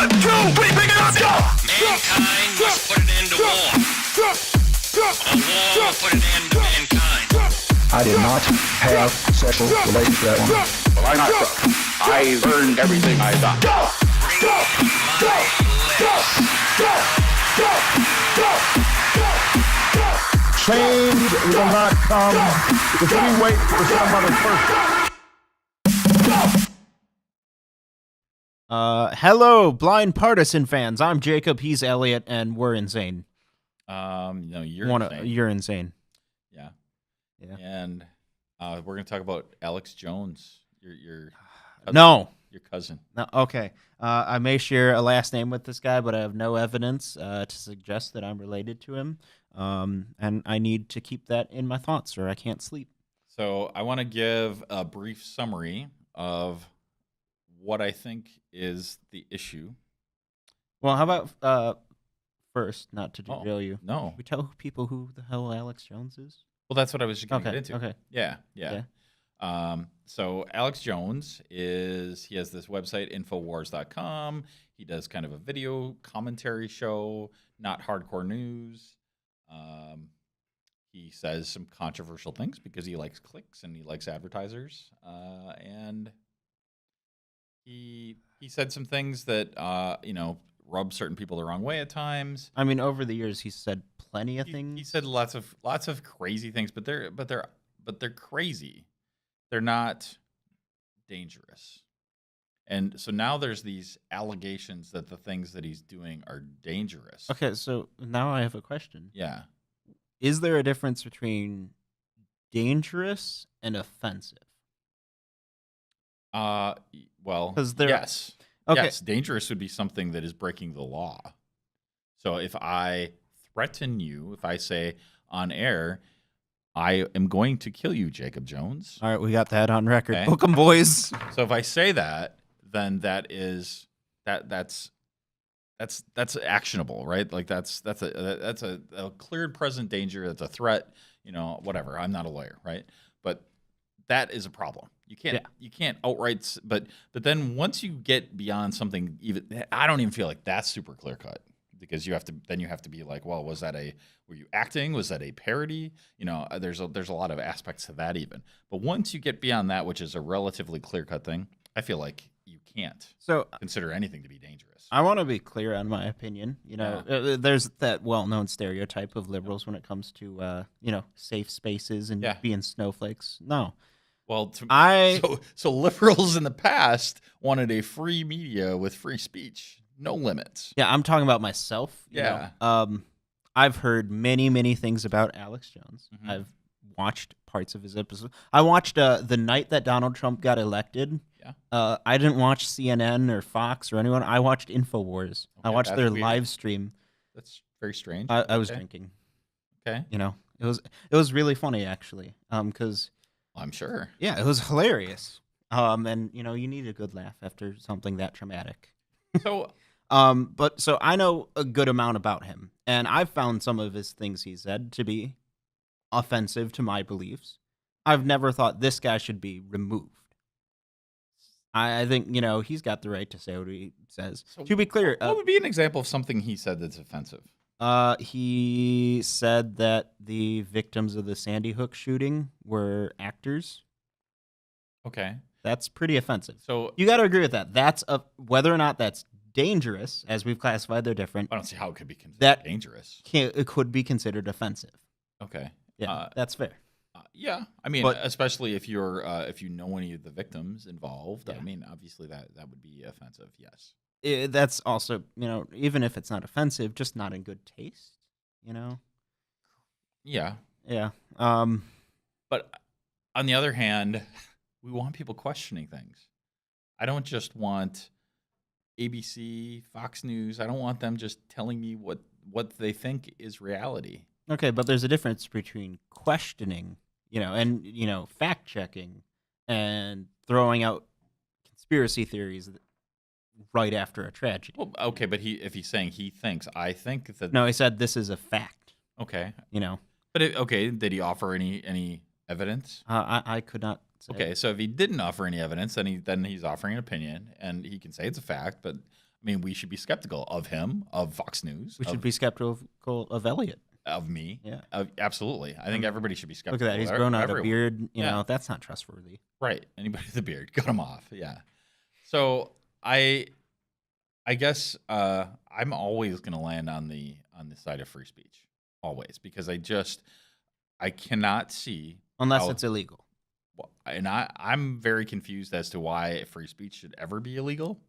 1, 2, 3, pick it up, go! Mankind must put an end to war. A war will put an end to mankind. I did not have sexual relations with that woman. Well, I'm not drunk. I learned everything I got. Go! Go! Go! Go! Go! Go! Go! Go! Change will not come if we wait for some other person. Hello, Blind Partisan fans. I'm Jacob, he's Elliot, and we're insane. No, you're insane. You're insane. Yeah. Yeah. And we're gonna talk about Alex Jones, your cousin, No. your cousin. No, okay. I may share a last name with this guy, but I have no evidence to suggest that I'm related to him. And I need to keep that in my thoughts, or I can't sleep. So I want to give a brief summary of what I think is the issue. Well, how about first, not to derail you, No. we tell people who the hell Alex Jones is? Well, that's what I was just going to get into. Okay. Yeah. So Alex Jones he has this website, Infowars.com. He does kind of a video commentary show, not hardcore news. He says some controversial things because he likes clicks and he likes advertisers. And he said some things that rub certain people the wrong way at times. I mean, over the years, he's said plenty of things. He said lots of crazy things, but they're crazy. They're not dangerous. And so now there's these allegations that the things that he's doing are dangerous. Okay, so now I have a question. Yeah. Is there a difference between dangerous and offensive? Well, 'Cause they're- yes. Okay. Yes, dangerous would be something that is breaking the law. So if I threaten you, if I say on air, I am going to kill you, Jacob Jones. All right, we got that on record. Okay. Book 'em, boys. So if I say that, then that's actionable, right? Like that's a cleared present danger. That's a threat. Whatever. I'm not a lawyer, right? But that is a problem. You can't outright. But then once you get beyond something, even I don't even feel like that's super clear cut because you have to be like, well, were you acting? Was that a parody? There's a lot of aspects to that even. But once you get beyond that, which is a relatively clear cut thing, I feel like you can't consider anything to be dangerous. I want to be clear on my opinion. There's that well-known stereotype of liberals when it comes to safe spaces and being snowflakes. No. Well, so liberals in the past wanted a free media with free speech, no limits. Yeah, I'm talking about myself. I've heard many, many things about Alex Jones. Mm-hmm. I've watched parts of his episode. I watched the night that Donald Trump got elected. Yeah. I didn't watch CNN or Fox or anyone. I watched Infowars. I watched their live stream. That's very strange. I was drinking. Okay. It was really funny actually. Because I'm sure. Yeah, it was hilarious. And you need a good laugh after something that traumatic. So, so I know a good amount about him, and I've found some of his things he said to be offensive to my beliefs. I've never thought this guy should be removed. I think he's got the right to say what he says. So to be clear, what would be an example of something he said that's offensive? He said that the victims of the Sandy Hook shooting were actors. Okay. That's pretty offensive. So you got to agree with that. That's whether or not that's dangerous, as we've classified, they're different. I don't see how it could be considered dangerous. It could be considered offensive. Okay. Yeah, that's fair. Yeah, I mean, especially if you know any of the victims involved. Yeah. I mean, obviously that would be offensive. Yes. That's also even if it's not offensive, just not in good taste. Yeah. Yeah. But on the other hand, we want people questioning things. I don't just want ABC, Fox News. I don't want them just telling me what they think is reality. Okay, but there's a difference between questioning, and fact checking, and throwing out conspiracy theories right after a tragedy. Well, okay, but if he's saying he thinks, I think that. No, he said this is a fact. Okay. But did he offer any evidence? I could not say. Okay, so if he didn't offer any evidence, then he's offering an opinion, and he can say it's a fact. But I mean, we should be skeptical of him, of Fox News. We should be skeptical of Elliot. Of me. Yeah. Absolutely. I think everybody should be skeptical. Look at that. He's of grown out a everyone. beard. You Yeah. know, that's not trustworthy. Right. Anybody with a beard, cut him off. Yeah. So I guess I'm always going to land on the side of free speech, always, because I cannot see Unless how- it's illegal. and I'm very confused as to why free speech should ever be illegal.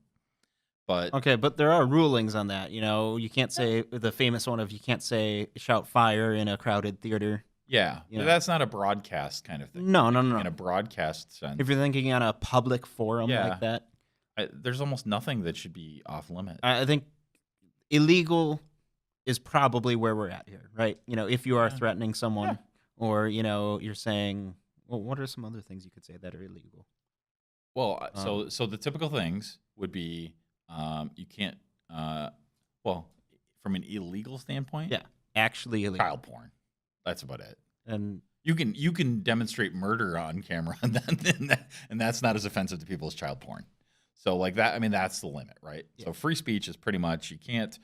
But Okay, but there are rulings on that. You know, you can't say the famous one of you can't say shout fire in a crowded theater. yeah, You but know. that's not a broadcast kind of thing. No. In a broadcast sense, If you're thinking on a public forum Yeah. like that, there's almost nothing that should be off limit. I think illegal is probably where we're at here, right? You know, if you are threatening someone or, you know, you're saying, well, what are some other things you could say that are illegal? Well, so the typical things would be you can't. Well, from an illegal standpoint, Yeah, actually illegal. child porn. That's about it. And You can demonstrate murder on camera, and that's not as offensive to people as child porn. So like that, I mean, that's the limit, right? Yeah. So free speech is pretty much you can't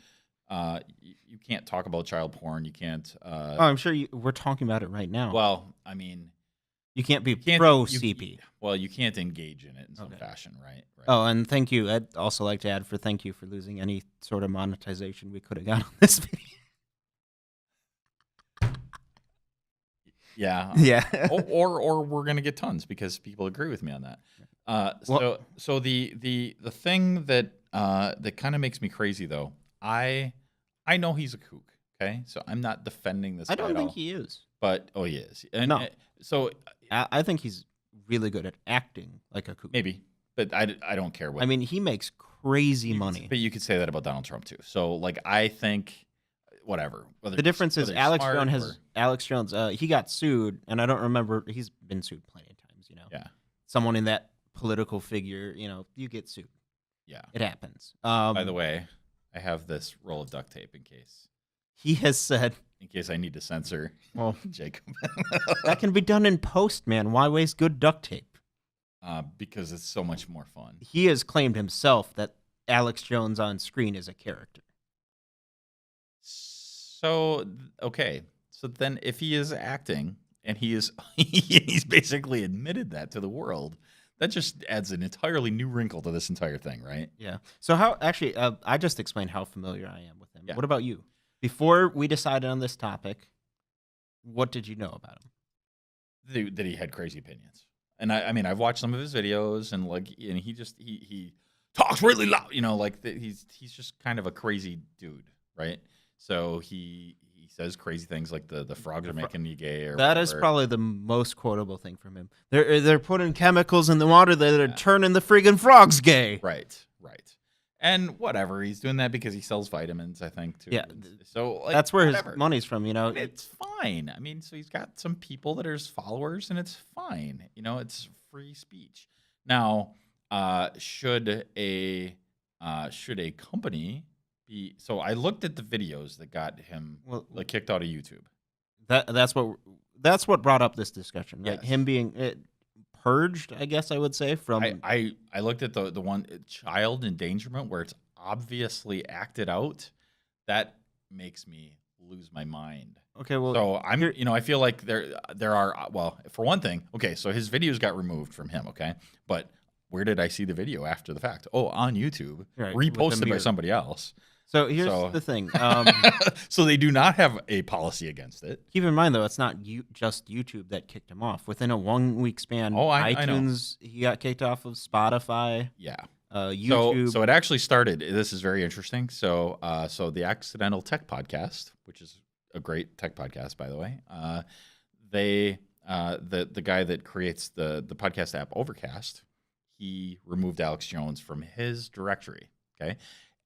talk about child porn. You can't. I'm sure we're talking about it right now. Well, I mean, you can't be can't- pro you- CP. Well, you can't engage in it in some Okay. fashion, right? Right. Oh, and thank you. I'd also like to add thank you for losing any sort of monetization we could have got on this video. Yeah. Yeah. or we're gonna get tons because people agree with me on that. So the thing that that kind of makes me crazy though, I know he's a kook. Okay, so I'm not defending this. I guy don't at think all, he is. but he is. And No. So I think he's really good at acting like a kook. maybe, but I don't care what. I mean, he makes crazy money. But you could say that about Donald Trump too. So like I think whatever. The difference is Alex Jones. He got sued, and I don't remember. He's been sued plenty of times. You know, Yeah. someone in that political figure. You know, you get sued. Yeah. It happens. By the way, I have this roll of duct tape in case he has said, I need to censor "Well, Jacob. that can be done in post, man. Why waste good duct tape?" Because it's so much more fun. He has claimed himself that Alex Jones on screen is a character. So okay, so then if he is acting and he's basically admitted that to the world, that just adds an entirely new wrinkle to this entire thing, right? Yeah. So how actually? I just explained how familiar I am with him. Yeah. What about you? Before we decided on this topic, what did you know about him? That he had crazy opinions, and I mean I've watched some of his videos, and like, and he talks really loud, you know, like he's just kind of a crazy dude, right? So he says crazy things like the frogs are making you gay, or That is whatever. probably the most quotable thing from him. They're putting chemicals in the water that are turning the friggin' frogs gay. Right. And whatever, he's doing that because he sells vitamins, I think, too. Yeah. So like, That's where whatever. his money's from, you know. It's fine. I mean, so he's got some people that are his followers, and it's fine. You know, it's free speech. Now, should a company be? So I looked at the videos that got him like kicked out of YouTube. That's what brought up this discussion. Like Yes. him being purged, I guess I would say from. I looked at the one child endangerment where it's obviously acted out. That makes me lose my mind. Okay, well, So I feel like there are, well, for one thing, okay, so his videos got removed from him, okay, but where did I see the video after the fact? Oh, on YouTube, Right, with the reposted by mirror. somebody else. So here's the thing. So they do not have a policy against it. Keep in mind, though, it's not just YouTube that kicked him off. Within a 1 week span, I know. iTunes, he got kicked off of Spotify, Yeah. YouTube. So it actually started. This is very interesting. So the Accidental Tech Podcast, which is a great tech podcast, by the way, the guy that creates the podcast app Overcast, he removed Alex Jones from his directory. Okay,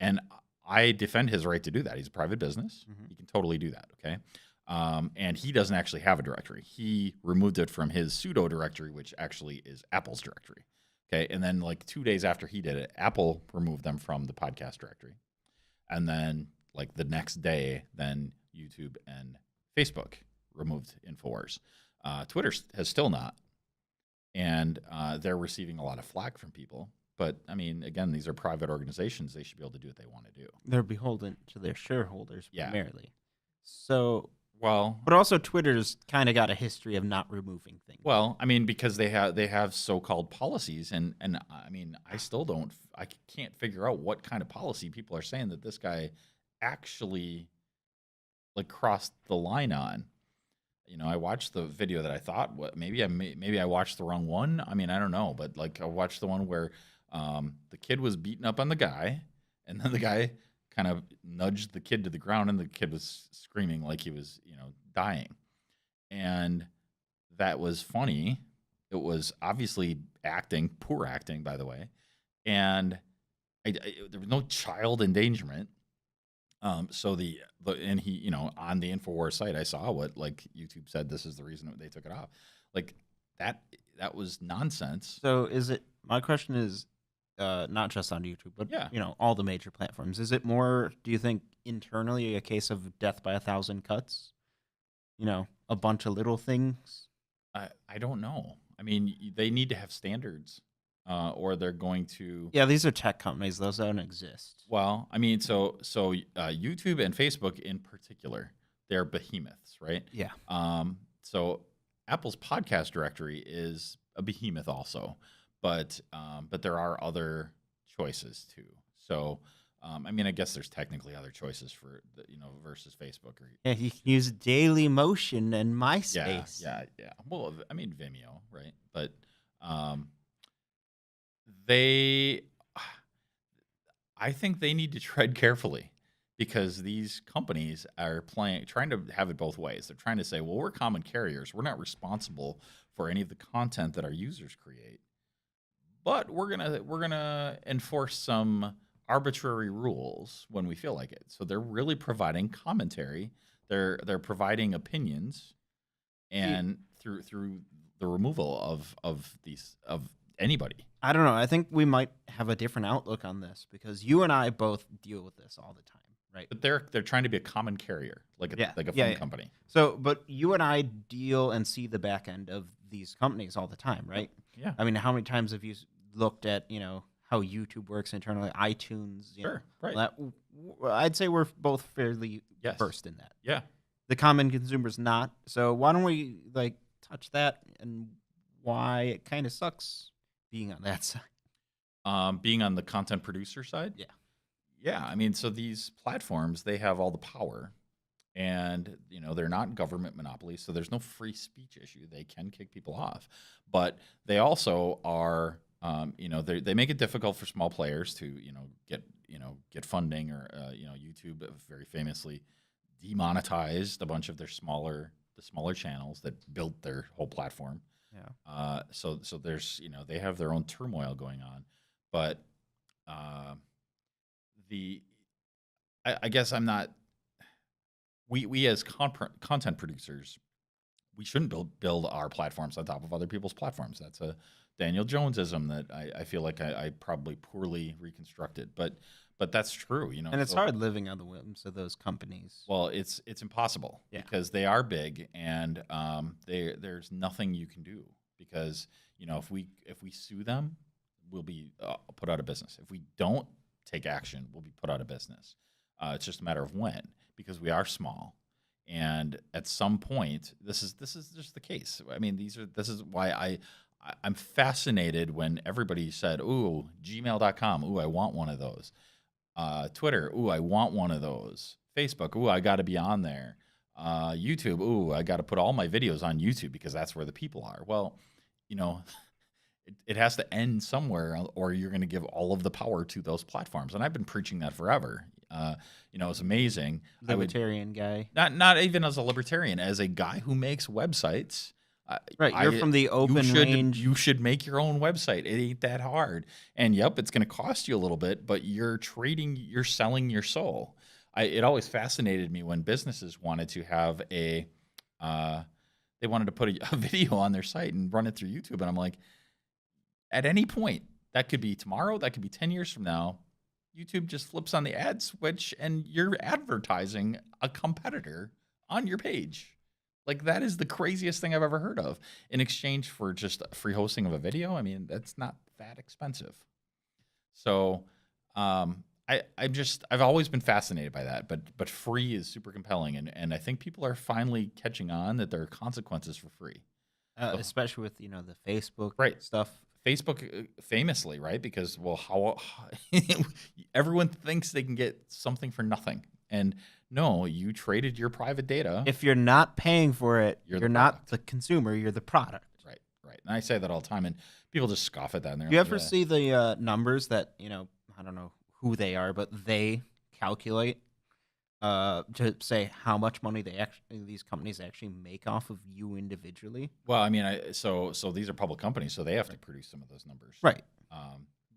and I defend his right to do that. He's a private business. Mhm. He can totally do that. Okay. And he doesn't actually have a directory. He removed it from his pseudo directory, which actually is Apple's directory. Okay. And then like 2 days after he did it, Apple removed them from the podcast directory. And then like the next day, then YouTube and Facebook removed InfoWars. Twitter has still not. And they're receiving a lot of flack from people But I mean, again, these are private organizations. They should be able to do what they want to do. They're beholden to their shareholders Yeah. primarily. So, Well, but also Twitter's kind of got a history of not removing things. well, I mean, because they have so-called policies, and I mean, I can't figure out what kind of policy people are saying that this guy actually like crossed the line on. I watched the video that I thought maybe I watched the wrong one. I mean, I don't know, but like I watched the one where the kid was beating up on the guy, and then the guy kind of nudged the kid to the ground, and the kid was screaming like he was, dying. And that was funny. It was obviously poor acting, by the way. And there was no child endangerment. So and he, on the InfoWars site, I saw what like YouTube said, this is the reason they took it off. Like that was nonsense. So my question is, not just on YouTube, but Yeah. all the major platforms. Is it more, do you think, internally a case of death by 1,000 cuts? A bunch of little things? I don't know. I mean, they need to have standards, or they're going to. Yeah, these are tech companies. Those don't exist. Well, I mean, so YouTube and Facebook in particular, they're behemoths, right? Yeah. So Apple's podcast directory is a behemoth also, but there are other choices too. So, I mean, I guess there's technically other choices for versus Facebook or Yeah, you can use Daily Motion and MySpace. yeah. Well, I mean Vimeo, right? But I think they need to tread carefully because these companies are trying to have it both ways. They're trying to say, well, we're common carriers. We're not responsible for any of the content that our users create, but we're gonna enforce some arbitrary rules when we feel like it. So they're really providing commentary. They're providing opinions, and through the removal of anybody. I don't know. I think we might have a different outlook on this because you and I both deal with this all the time, right? But they're trying to be a common carrier, like a phone company. So, but you and I deal and see the back end of these companies all the time, right? Yeah. I mean, how many times have you looked at, how YouTube works internally, iTunes? Sure, right. I'd say we're both fairly versed in that. Yeah. The common consumer's not. So why don't we touch that and why it kind of sucks being on that side? Being on the content producer side? Yeah. Yeah. I mean, so these platforms, they have all the power, and, they're not government monopolies. So there's no free speech issue. They can kick people off, but they also are, they make it difficult for small players to, get funding, or, YouTube very famously demonetized a bunch of the smaller channels that built their whole platform. Yeah. So there's, they have their own turmoil going on, but I guess I'm not. We as content producers, we shouldn't build our platforms on top of other people's platforms. That's a Daniel Jonesism that I feel like I probably poorly reconstructed, but that's true, And it's hard living on the whims of those companies. Well, it's impossible because they are big, and there's nothing you can do because if we sue them, we'll be put out of business. If we don't take action, we'll be put out of business. It's just a matter of when, because we are small, and at some point, this is just the case. I mean, this is why I'm fascinated when everybody said, "Ooh, gmail.com, ooh, I want one of those." Twitter, ooh, I want one of those. Facebook, ooh, I got to be on there. YouTube, ooh, I got to put all my videos on YouTube because that's where the people are. Well, it has to end somewhere, or you're going to give all of the power to those platforms. And I've been preaching that forever. It's amazing. Libertarian guy. Not even as a libertarian, as a guy who makes websites. Right, you're from the open range. You should make your own website. It ain't that hard. And yep, it's going to cost you a little bit, but you're selling your soul. It always fascinated me when businesses wanted to have they wanted to put a video on their site and run it through YouTube. And I'm like, at any point, that could be tomorrow, that could be 10 years from now, YouTube just flips on the ad switch and you're advertising a competitor on your page. Like, that is the craziest thing I've ever heard of in exchange for just free hosting of a video. I mean, that's not that expensive. So I've always been fascinated by that, but free is super compelling, and I think people are finally catching on that there are consequences for free. Especially with the Facebook Right. stuff. Facebook famously, right? Because how everyone thinks they can get something for nothing, and no, you traded your private data. If you're not paying for it, You're you're the not product. the consumer. You're the product. Right, right. And I say that all the time, and people just scoff at that. And they're Do you like, ever "Yeah." see the numbers that I don't know who they are, but they calculate to say how much money these companies actually make off of you individually? Well, I mean, so these are public companies, so they have to produce some of those numbers, Right.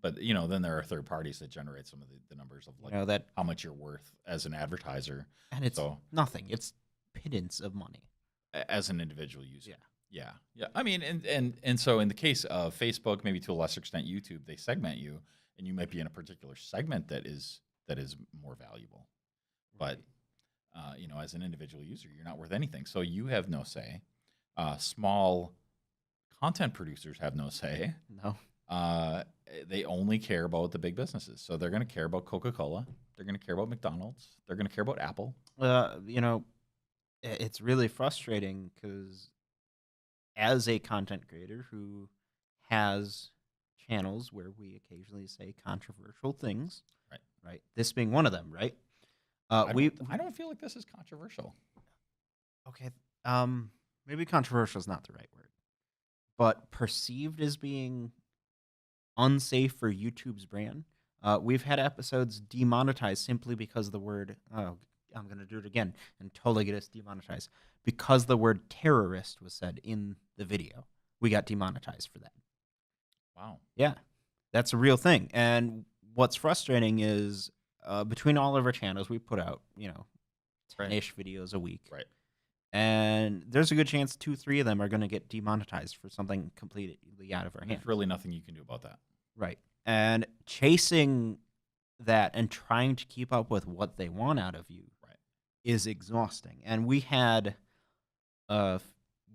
But then there are third parties that generate some of the numbers of like That, how much you're worth as an advertiser, and it's so nothing. It's pittance of money. as an individual user. Yeah. Yeah. I mean, and so in the case of Facebook, maybe to a lesser extent YouTube, they segment you, and you might be in a particular segment that is more valuable. But as an individual user, you're not worth anything, so you have no say. Small content producers have no say. No. They only care about the big businesses, so they're going to care about Coca-Cola. They're going to care about McDonald's. They're going to care about Apple. It's really frustrating because as a content creator who has channels where we occasionally say controversial things, right? This being one of them, right? I don't feel like this is controversial. Okay, maybe controversial is not the right word, but perceived as being unsafe for YouTube's brand. We've had episodes demonetized simply because the word, I'm going to do it again and totally get us demonetized, because the word terrorist was said in the video. We got demonetized for that. Wow. Yeah, that's a real thing. And what's frustrating is between all of our channels, we put out, 10-ish videos a week. Right. And there's a good chance 2-3 of them are going to get demonetized for something completely out of our hands. There's really nothing you can do about that. Right. And chasing that and trying to keep up with what they want out of you is exhausting. And we had a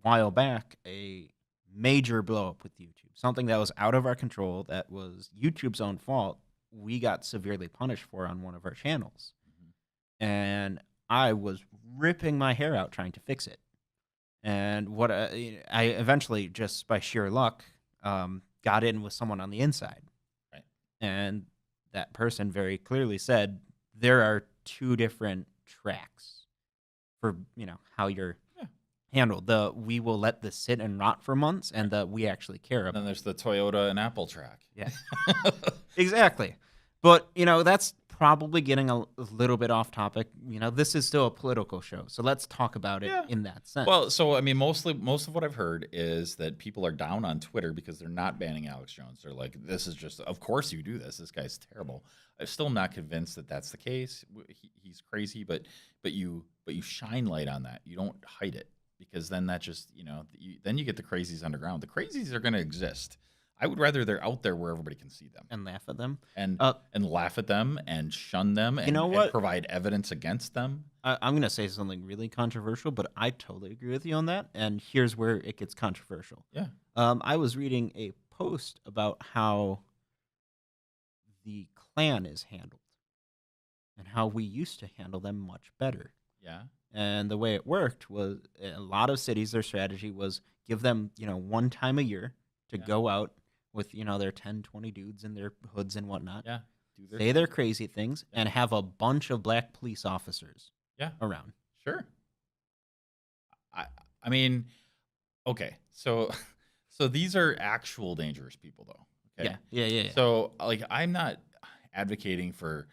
while back a major blow up with YouTube, something that was out of our control, that was YouTube's own fault. We got severely punished for on one of our channels. And I was ripping my hair out trying to fix it. And what I eventually, just by sheer luck, got in with someone on the inside. Right. And that person very clearly said, there are 2 different tracks for, how you're handled. We will let this sit and rot for months, and we actually care about. Then there's the Toyota and Apple track. Yeah. Exactly. But, that's probably getting a little bit off topic. This is still a political show, so let's talk about it in that sense. Well, so I mean, most of what I've heard is that people are down on Twitter because they're not banning Alex Jones. They're like, this is just, of course you do this. This guy's terrible. I'm still not convinced that that's the case. He's crazy, but you shine light on that. You don't hide it, because then that just, then you get the crazies underground. The crazies are going to exist. I would rather they're out there where everybody can see them and laugh at them, and laugh at them and shun them, and, and provide evidence against them. I'm going to say something really controversial, but I totally agree with you on that. And here's where it gets controversial. Yeah. I was reading a post about how the Klan is handled and how we used to handle them much better. Yeah. And the way it worked was, a lot of cities, their strategy was give them, one time a year to go out with, their 10, 20 dudes in their hoods and whatnot. Yeah. Say their crazy things and have a bunch of black police officers around. Sure. I mean, okay. So these are actual dangerous people, though. Okay? Yeah. So, like, I'm not advocating for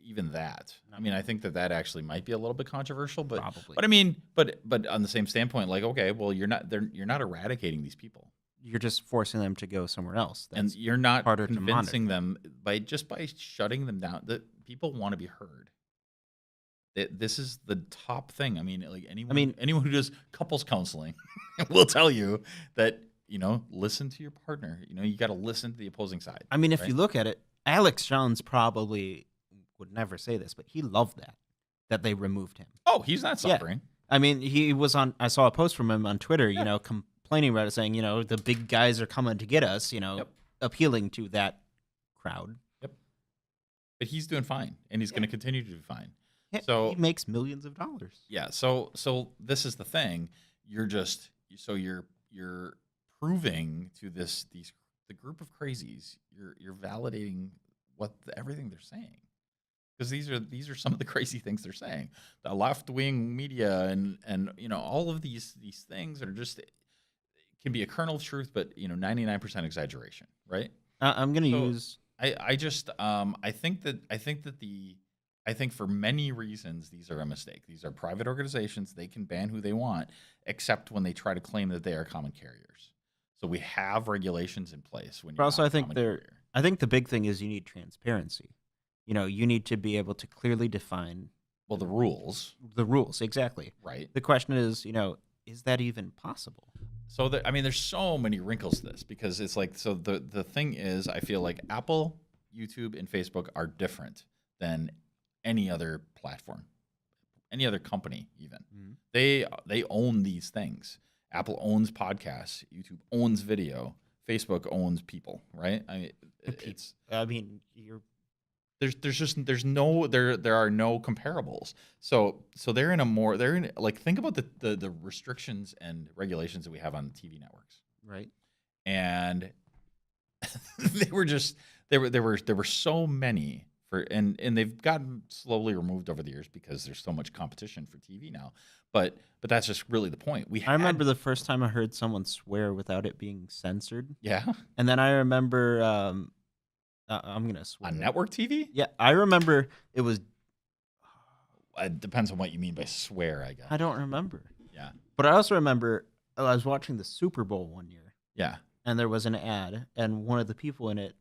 even that. I mean, I think that actually might be a little bit controversial, but Probably. But I mean, but on the same standpoint, like, okay, well, you're not eradicating these people. You're just forcing them to go somewhere else. And you're not harder convincing them by shutting them down. That people want to be heard. This is the top thing. I mean, like anyone who does couples counseling will tell you that, listen to your partner. You got to listen to the opposing side. I mean, if you look at it, Alex Jones probably would never say this, but he loved that they removed him. Oh, he's not suffering. Yeah. I mean, he was on. I saw a post from him on Twitter. Complaining about it, saying, the big guys are coming to get us. Appealing to that crowd. Yep. But he's doing fine, and he's going to continue to do fine. Yeah, So he makes millions of dollars. yeah. So this is the thing. You're proving to the group of crazies. You're validating everything they're saying. Because these are some of the crazy things they're saying. The left wing media and all of these things are just, it can be a kernel of truth, but 99% exaggeration, right? I'm gonna use. I think for many reasons these are a mistake. These are private organizations. They can ban who they want, except when they try to claim that they are common carriers. So we have regulations in place. When But also, I think the big thing is you need transparency. You need to be able to clearly define the rules. the rules. Exactly. Right. The question is, is that even possible? So there's so many wrinkles to this, because it's like, so the thing is, I feel like Apple, YouTube, and Facebook are different than any other platform, any other company even. Mm-hmm. They own these things. Apple owns podcasts, YouTube owns video, Facebook owns people, right? There are no comparables. So think about the restrictions and regulations that we have on TV networks. Right. And there were so many and they've gotten slowly removed over the years because there's so much competition for TV now. But that's just really the point. I remember the first time I heard someone swear without it being censored. Yeah. And then I remember I'm going to swear. On network TV? Yeah, I remember it was. It depends on what you mean by swear, I guess. I don't remember. Yeah. But I also remember I was watching the Super Bowl one year. Yeah. And there was an ad, and one of the people in it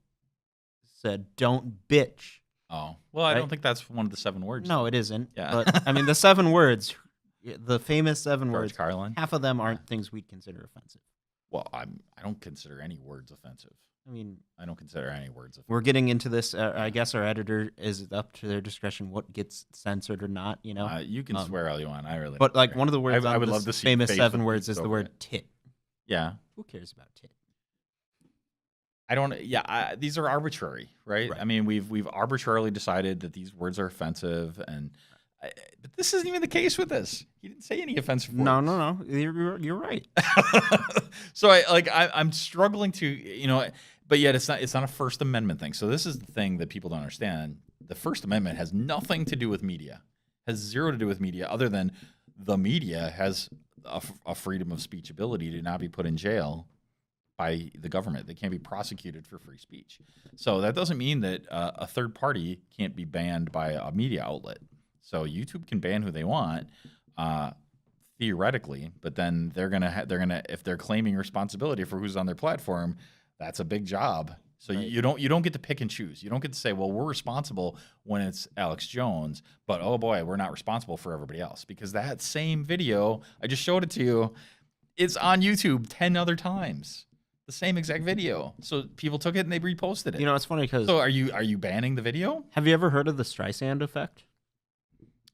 said, "Don't bitch." Oh, well, I don't think that's one of the 7 words. No, it isn't. Yeah. But, the 7 words, the famous 7 George words, Carlin? half of them aren't things we'd consider offensive. Well, I don't consider any words offensive. I don't consider any words offensive. We're getting into this. I guess our editor is up to their discretion what gets censored or not, You can swear all you want. I really But, don't care. one of the words I on would this love to see famous Facebook 7 words is go the for word it. tit. Yeah. Who cares about tit? I don't. Yeah, these are arbitrary, right? Right. We've arbitrarily decided that these words are offensive, but this isn't even the case with this. He didn't say any offensive words. No. You're right. So I'm struggling to but yet it's not a First Amendment thing. So this is the thing that people don't understand. The First Amendment has nothing to do with media. Has zero to do with media, other than the media has a freedom of speech ability to not be put in jail by the government. They can't be prosecuted for free speech. So that doesn't mean that a third party can't be banned by a media outlet. So YouTube can ban who they want, theoretically, but then they're gonna if they're claiming responsibility for who's on their platform, that's a big job. So Right. you don't get to pick and choose. You don't get to say, well, we're responsible when it's Alex Jones, but oh boy, we're not responsible for everybody else, because that same video, I just showed it to you, it's on YouTube 10 other times. The same exact video. So people took it and they reposted it. It's funny because So are you banning the video? have you ever heard of the Streisand effect?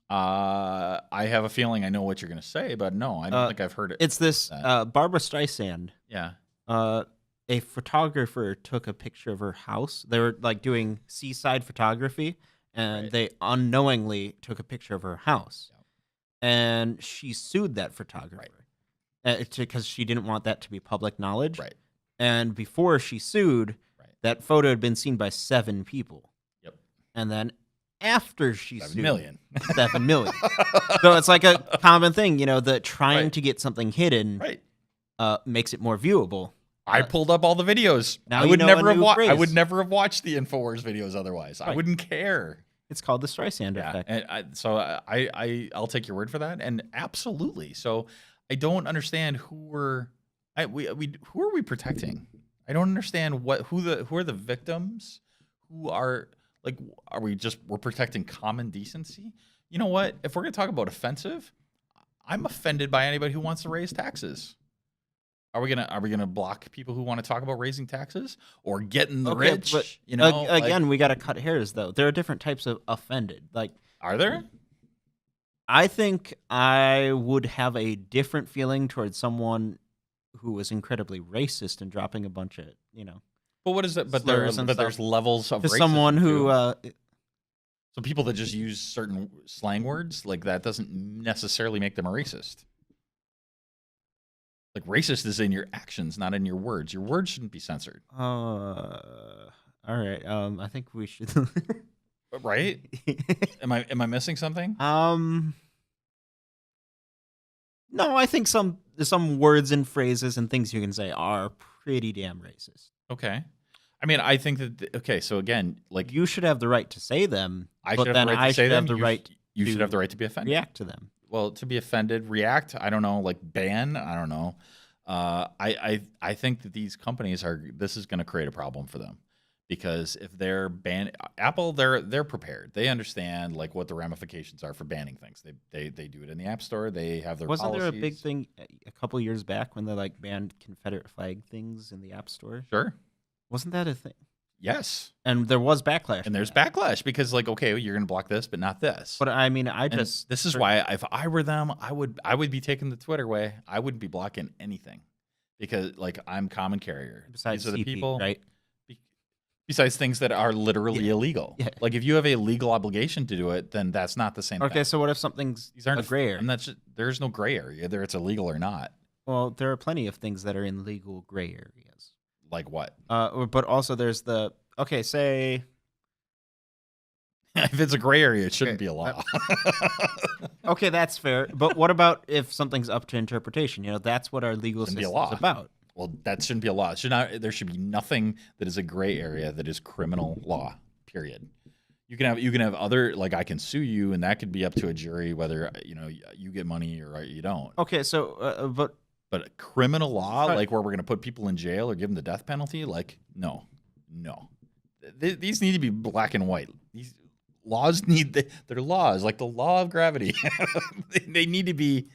I have a feeling I know what you're going to say, but no, I don't think I've heard it. It's this Barbara Streisand. Yeah. A photographer took a picture of her house. They were doing seaside photography, and Right. they unknowingly took a picture of her house, and she sued that photographer because she didn't want that to be public knowledge. Right. And before she sued, that photo had been seen by 7 people. Yep. And then after she 7 sued, million. 7 million. So it's like a common thing, that trying Right. to get something hidden Right. makes it more viewable. I pulled up all the videos. Now I would you know a never have new I would phrase. never have watched the Infowars videos otherwise. I Right. wouldn't care. It's called the Streisand effect. And I'll take your word for that. And absolutely. So I don't understand who are we protecting? I don't understand who are the victims? Who are we're protecting common decency? You know what? If we're gonna talk about offensive, I'm offended by anybody who wants to raise taxes. Are we gonna block people who want to talk about raising taxes or getting the rich? But, Like, again, we got to cut hairs though. There are different types of offended. are there? I think I would have a different feeling towards someone who was incredibly racist and dropping a bunch of But what is that? But slurs and there's stuff. levels of To racism, someone who too. So people that just use certain slang words, like that doesn't necessarily make them a racist. Like racist is in your actions, not in your words. Your words shouldn't be censored. all right. I think we should. Right? Am I missing something? No, I think some words and phrases and things you can say are pretty damn racist. Okay. I mean, I think that okay. So again, like You should have the right to say them, I but should have then the right I to say should them. have the You right. you should to have the right to be offended. react to them. Well, to be offended, react. I don't know, like ban. I don't know. I think that these companies are. This is going to create a problem for them because if they're ban Apple, they're prepared. They understand like what the ramifications are for banning things. They do it in the App Store. They have their Wasn't policies. there a big thing a couple years back when they like banned Confederate flag things in the App Store? Sure. Wasn't that a thing? Yes. And there was backlash. And there's that. backlash because like okay, you're going to block this, but not this. But I mean, And this is why if I were them, I would be taking the Twitter way. I wouldn't be blocking anything because like I'm common carrier. besides These are the CP, people, right? besides things that are literally illegal. Yeah. Like if you have a legal obligation to do it, then that's not the same Okay, thing. so what if something's These aren't a gray area? I'm not. There's no gray area. Either it's illegal or not. Well, there are plenty of things that are in legal gray areas. Like what? But also there's the say If it's a gray area, it shouldn't Okay, be a law. okay, that's fair. But what about if something's up to interpretation? You know, that's what our legal Shouldn't be a system law. is about. Well, that shouldn't be a law. It should not. There should be nothing that is a gray area that is criminal law. Period. You can have other like I can sue you, and that could be up to a jury whether you get money or you don't. Okay, so But a criminal law, Right. like where we're going to put people in jail or give them the death penalty, like no. These need to be black and white. These laws they're laws, like the law of gravity. they need to be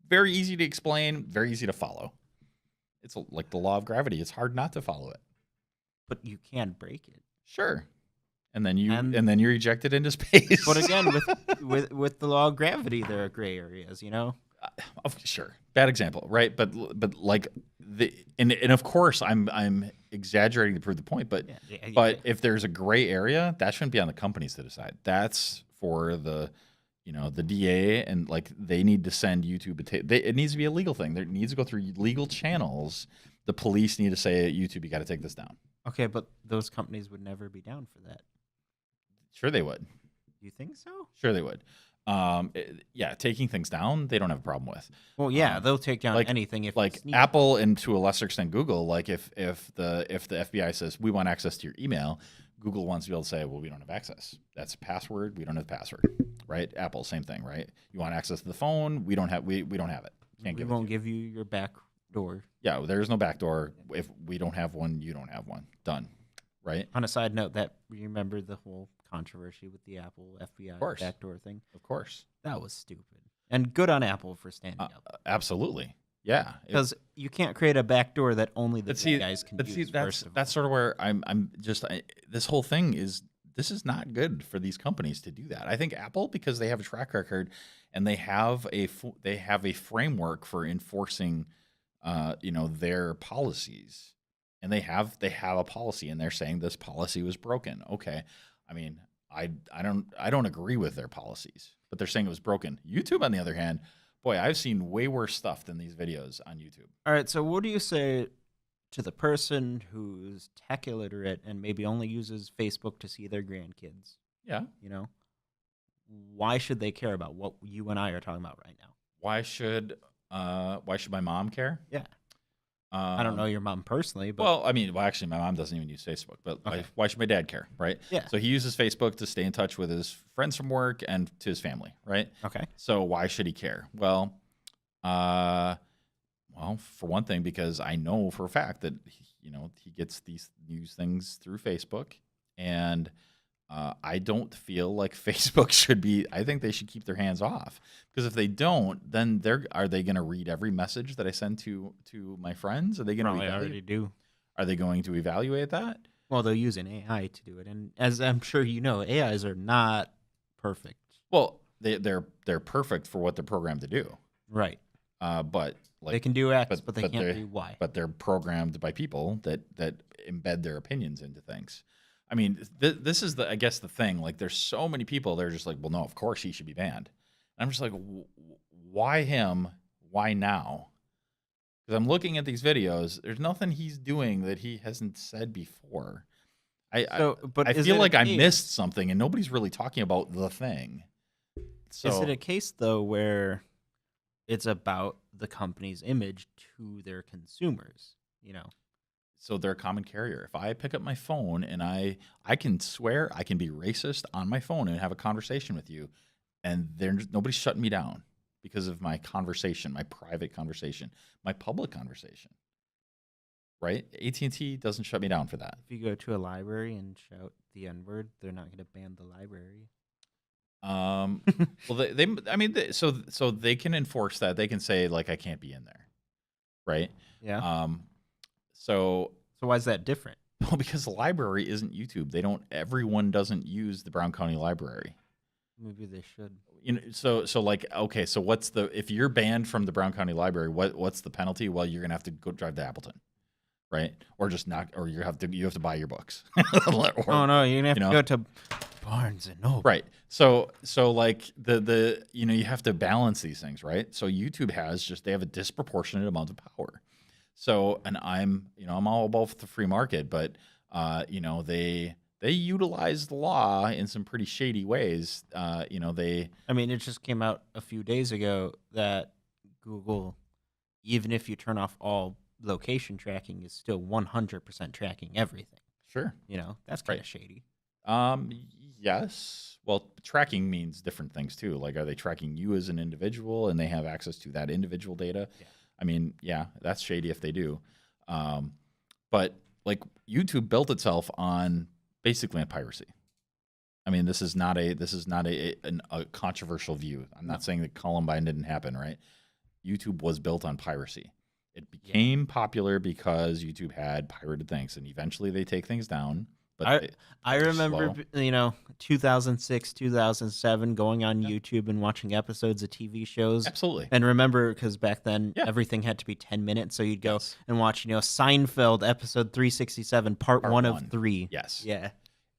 very easy to explain, very easy to follow. It's like the law of gravity. It's hard not to follow it. but you can break it. Sure. And then And- you're ejected into space. But again, with the law of gravity, there are gray areas. You know. Sure, bad example, right? But like and of course I'm exaggerating to prove the point, but Yeah. if there's a gray area, that shouldn't be on the companies to decide. That's for the the DA, and like they need to send YouTube. It needs to be a legal thing. There needs to go through legal channels. The police need to say, YouTube, you got to take this down. Okay, but those companies would never be down for that. Sure, they would. You think so? Sure, they would. Yeah, taking things down, they don't have a problem with. Well, yeah, they'll take down like- anything if Like it's needed. Apple and to a lesser extent Google, like if the FBI says we want access to your email, Google wants to be able to say, well, we don't have access. That's a password. We don't have the password, right? Apple, same thing, right? You want access to the phone? We don't have it. Can't We give won't it to you. give you your back door. Yeah, there's no backdoor. If we don't have one, you don't have one. Done, right? On a side note, that you remember the whole controversy with the Apple FBI course. backdoor thing? Of course, That was stupid. And good on Apple for standing up. absolutely, yeah. Because you can't create a backdoor that only the But see, big guys can use. First of all. that's sort of where this whole thing is. This is not good for these companies to do that. I think Apple, because they have a track record and they have a framework for enforcing, their policies, and they have a policy, and they're saying this policy was broken. Okay, I mean, I don't agree with their policies, but they're saying it was broken. YouTube, on the other hand, boy, I've seen way worse stuff than these videos on YouTube. All right, so what do you say to the person who's tech illiterate and maybe only uses Facebook to see their grandkids? Yeah. You know, why should they care about what you and I are talking about right now? Why should my mom care? Yeah. I don't know your mom personally, but Well, I mean, actually, my mom doesn't even use Facebook, but Okay. why should my dad care, right? Yeah. So he uses Facebook to stay in touch with his friends from work and to his family, right? okay. So why should he care? Well, for one thing, because I know for a fact that he gets these news things through Facebook, and I don't feel like Facebook should be. I think they should keep their hands off, because if they don't, then are they going to read every message that I send to my friends? Are they going Probably to already do. Are they going to evaluate that? Well, they'll use an AI to do it, and as I'm sure you know, AIs are not perfect. Well, they're perfect for what they're programmed to do. Right. But like They can do X, but they can't they're- do Y. But they're programmed by people that embed their opinions into things. I mean, this is I guess the thing. Like, there's so many people. They're just like, well, no, of course he should be banned. And I'm just like, why him? Why now? Because I'm looking at these videos. There's nothing he's doing that he hasn't said before. I is feel it a like I case- missed something, and nobody's really talking about the thing. So Is it a case though where it's about the company's image to their consumers? You know, so they're a common carrier. If I pick up my phone and I can swear, I can be racist on my phone and have a conversation with you, and nobody's shutting me down because of my conversation, my private conversation, my public conversation. Right? AT&T doesn't shut me down for that. if you go to a library and shout the N-word, they're not going to ban the library. Well, I mean, so they can enforce that. They can say like, I can't be in there, right? Yeah. So So why is that different? well, because the library isn't YouTube. Everyone doesn't use the Brown County Library. Maybe they should. You know, so like, okay, so if you're banned from the Brown County Library, what's the penalty? Well, you're gonna have to go drive to Appleton, right? Or just or you have to buy your books. Or, Oh no, you're gonna have you to know? go to Barnes and Noble. Right. So like the you have to balance these things, right? So YouTube they have a disproportionate amount of power. So, and I'm all about the free market, but they utilize the law in some pretty shady ways. I mean, it just came out a few days ago that Google, even if you turn off all location tracking, is still 100% tracking everything. Sure. That's kind of Right. shady. Yes. Well, tracking means different things too. Like, are they tracking you as an individual and they have access to that individual data? Yeah. I mean, yeah, that's shady if they do. But like, YouTube built itself basically on piracy. I mean, this is not a controversial view. I'm not saying that Columbine didn't happen, right? YouTube was built on piracy. It became popular because YouTube had pirated things, and eventually they take things down. But I they're remember, slow. 2006, 2007, going on YouTube and watching episodes of TV shows. Absolutely. And remember, because back then Yeah. everything had to be 10 minutes, so you'd go Yes. and watch, Seinfeld episode 367, part Part 1 one. of 3. Yes. Yeah.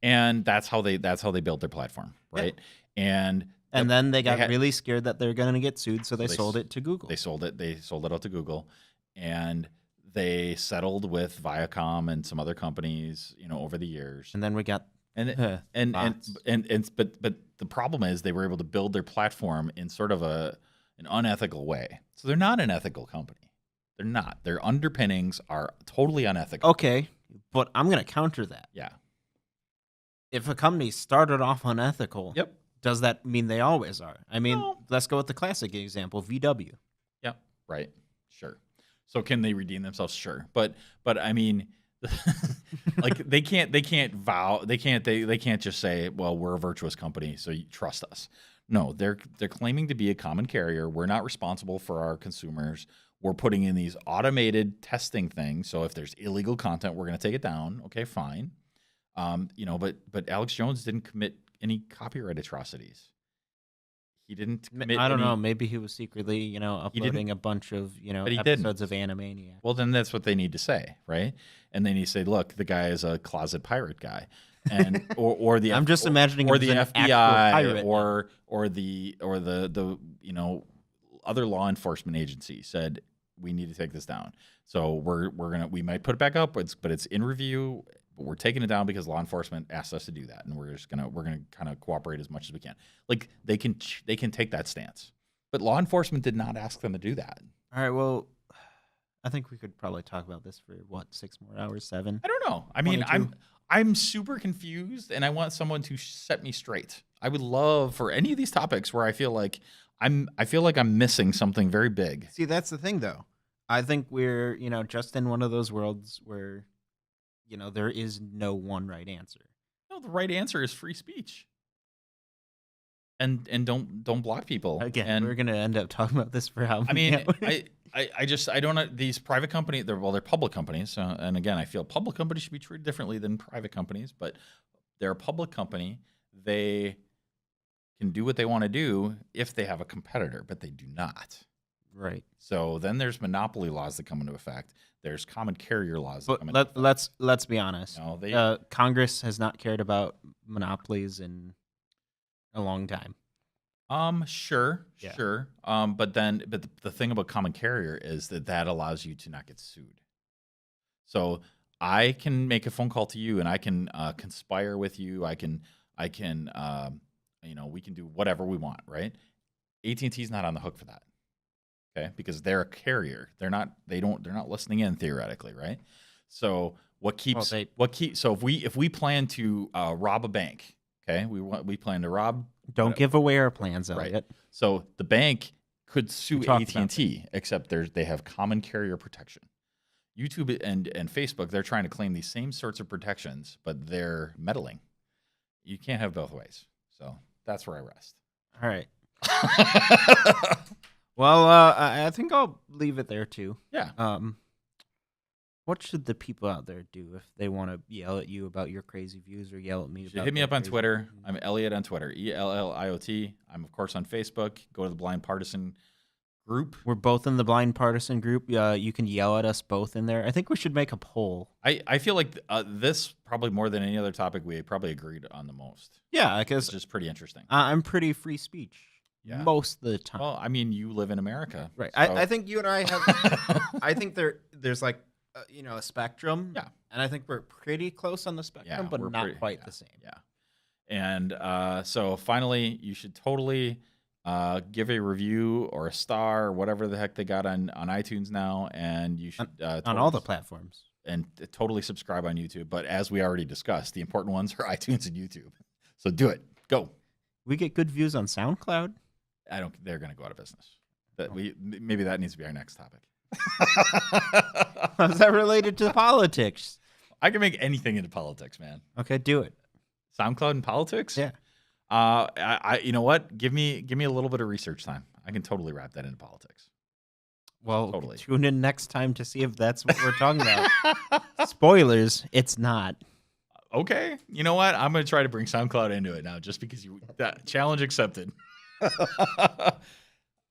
And that's how they built their platform, right? And And then they got had- really scared that they're going to get sued, so they they sold s- it to Google. They sold it out to Google, and they settled with Viacom and some other companies, over the years. And then we got And bots. but the problem is they were able to build their platform in sort of an unethical way. So they're not an ethical company. They're not. Their underpinnings are totally unethical. Okay, but I'm going to counter that. Yeah. If a company started off unethical, Yep. does that mean they always are? I mean, No. let's go with the classic example, VW. Yep. Right. Sure. So can they redeem themselves? Sure. But I mean, like they can't just say, well, we're a virtuous company, so you trust us. No, they're claiming to be a common carrier. We're not responsible for our consumers. We're putting in these automated testing things. So if there's illegal content, we're going to take it down. Okay, fine. But Alex Jones didn't commit any copyright atrocities. He didn't commit I don't any- know. Maybe he was secretly, uploading a bunch of, But he episodes didn't. of Animaniac. Well, then that's what they need to say, right? And then you say, look, the guy is a closet pirate guy. And or the I'm just imagining or him the as an actual FBI pirate or the other law enforcement agency said we need to take this down. So we might put it back up, but it's in review. But we're taking it down because law enforcement asked us to do that, and we're gonna kind of cooperate as much as we can. Like they can take that stance, but law enforcement did not ask them to do that. All right, well, I think we could probably talk about this for, 6 more hours, 7? I don't know. I mean, 22. I'm super confused, and I want someone to set me straight. I would love for any of these topics where I feel like I'm missing something very big. See, that's the thing, though. I think we're, just in one of those worlds where, there is no one right answer. No, the right answer is free speech. And don't block people. Again, and we're going to end up talking about this for how I many mean, hours? I don't know, these private companies. They're public companies. And again, I feel public companies should be treated differently than private companies. But they're a public company. They can do what they want to do if they have a competitor, but they do not. Right. So then there's monopoly laws that come into effect. There's common carrier laws that come into But effect. let's be honest. You know, Congress has not cared about monopolies in a long time. Sure. Yeah. But the thing about common carrier is that allows you to not get sued. So I can make a phone call to you, and I can conspire with you. I can, we can do whatever we want, right? AT&T is not on the hook for that, okay? Because they're a carrier. They're not listening in theoretically, right? So so if we plan to rob a bank, okay? We plan to rob. Don't give away our plans, Right. Elliot. So the bank could sue talked about AT&T, except they have common carrier protection. YouTube and Facebook, they're trying to claim these same sorts of protections, but they're meddling. You can't have both ways. So that's where I rest. All right. Well, I think I'll leave it there too. Yeah. What should the people out there do if they want to yell at you about your crazy views or yell at me? You hit me up on Twitter. I'm Elliot on Twitter, ELLIOT. I'm, of course, on Facebook. Go to the Blind Partisan group. We're both in the Blind Partisan group. You can yell at us both in there. I think we should make a poll. I feel like this, probably more than any other topic, we probably agreed on the most. Yeah, because It's just pretty interesting. I'm pretty free speech most of the time. Well, I mean, you live in America. Right. So. I think you and I have. I think there's like a spectrum. Yeah. And I think we're pretty close on the spectrum, but we're not quite the same. Yeah. And so finally, you should totally give a review or a star or whatever the heck they got on iTunes now, and you should On all the platforms. And totally subscribe on YouTube. But as we already discussed, the important ones are iTunes and YouTube. So do it. Go. We get good views on SoundCloud. They're going to go out of business. Maybe that needs to be our next topic. How's that related to politics? I can make anything into politics, man. Okay, do it. SoundCloud and politics? Yeah. You know what? Give me a little bit of research time. I can totally wrap that into politics. Well, Totally. tune in next time to see if that's what we're talking about. Spoilers, it's not. Okay. You know what? I'm going to try to bring SoundCloud into it now, just because that challenge accepted.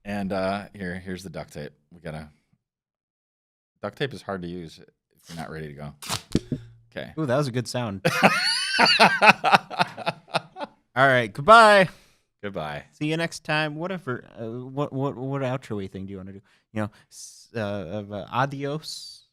And here's the duct tape. Duct tape is hard to use if you're not ready to go. Okay. Ooh, that was a good sound. All right, goodbye. Goodbye. See you next time. Whatever. What outro thing do you want to do? Adios.